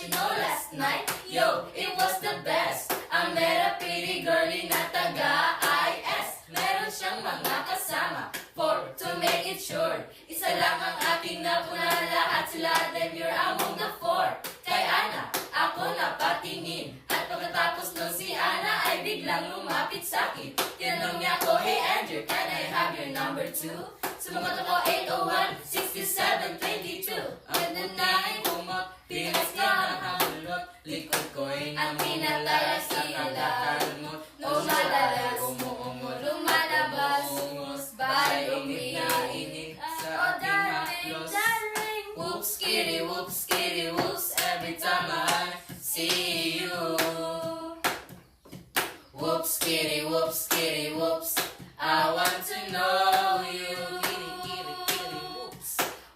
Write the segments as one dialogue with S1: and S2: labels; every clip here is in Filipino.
S1: you know last night? Yo, it was the best. I met a pretty girlie na taga-IS. Meron siyang mga kasama, to make it short. Isa lang ang aking napunan, lahat sila them you're among the four. Kay Ana, ako napatingin. At pagkatapos nun si Ana ay biglang lumapit sa'kin. Tinanong niya ko, hey Andrew, can I have your number too? Sumagot ako 801-6722. Ang nanay kumot, pinas ka ang hamulot. Likod ko'y ang pinataya sila. No madalas, lumalabas, bahay umiinit sa aking haplos. Whoops, kitty, whoops, kitty, whoops, every time I see you. Whoops, kitty, whoops, kitty, whoops, I want to know you.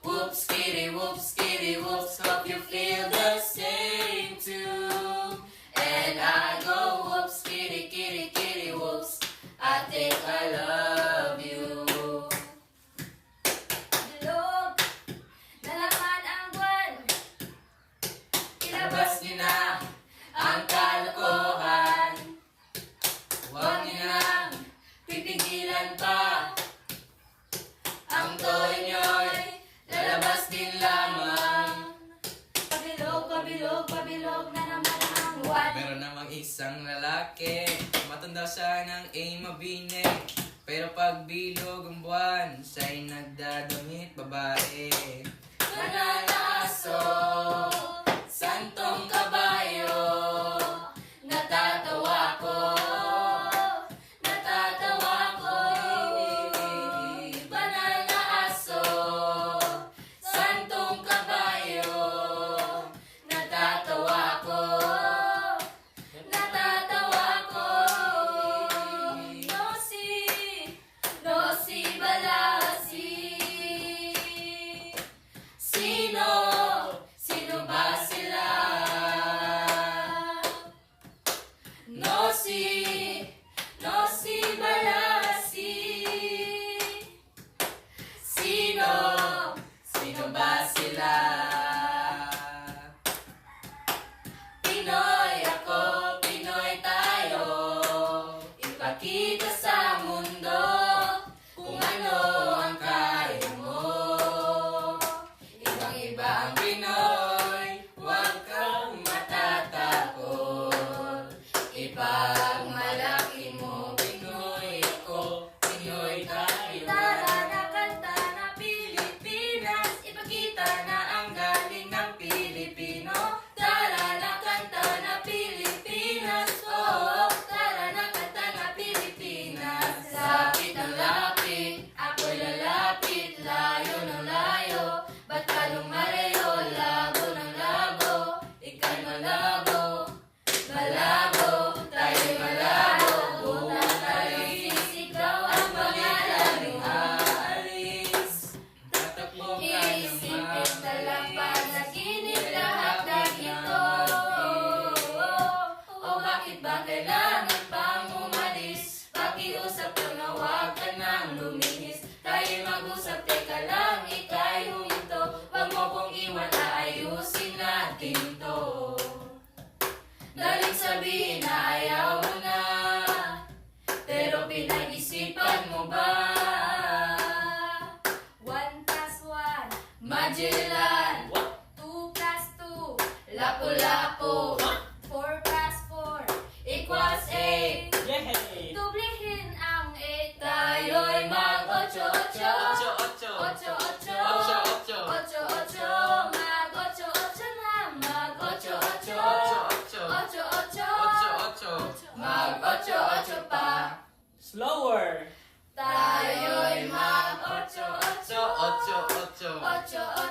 S1: Whoops, kitty, whoops, kitty, whoops, hope you feel the same too. And I go whoops, kitty, kitty, kitty, whoops, I think I love you. Bilog na naman ang buwan, ilabas niyo na ang kalokohan. Huwag niyo nang pipigilan pa ang toy niyo'y lalabas din lamang. Pabilog, pabilog, pabilog na naman ang buwan.
S2: Meron namang isang lalaki, matanda siya ng mabine. Pero pag bilog ang buwan, siya'y nagdadamit babae.
S1: Nananaso, santong kabayo, natatawa ko, natatawa ko. Banal na aso, santong kabayo, natatawa ko, natatawa ko. Nosi, balasi. Sino ba sila? Nosi, balasi. Sino ba sila? Pinoy ako, Pinoy tayo. Ipakita sa mundo kung ano ang kaya mo. Ibang-iba ang
S2: Pinoy, huwag kang
S1: matatakot. Ipagmalaki mo,
S2: Pinoy ako, Pinoy tayo.
S1: tara na kanta na Pilipinas. Ipakita na ang galing ng Pilipino. Tara na kanta na Pilipinas. Oh, tara na kanta na Pilipinas. Lapit ang lapit, ako'y lalapit. Layo ng layo, ba't ka lumayo? Labo ng labo, ika'y malabo. Malabo, tayo'y malabo. Buta tayo'y sisigaw ang pangalan ng aalis.
S2: Tatakbo ka
S1: Iisipin talang panaginip lahat ng ito. O bakit ba kailangan pang umalis? Pakiusap ko na huwag ka nang lumihis. Tayo'y mag-usap, teka lang, ika'y huminto. Huwag mo kong iwan, aayusin natin to. Daling sabihin na ayaw mo na, pero pinag-isipan mo ba? 1 plus 1, Magellan. 2 plus 2, Lapu-Lapu. 4 plus 4, equals 8.
S2: Yay!
S1: Dublihin ang 8, tayo'y mag-8-8.
S2: Ocho.
S1: 8-8.
S2: Ocho.
S1: 8-8. Mag-8-8 na, mag-8-8.
S2: Ocho.
S1: 8-8. Mag-8-8 pa.
S2: Slower.
S1: Tayo'y mag-8-8.
S2: Ocho.
S1: 8-8.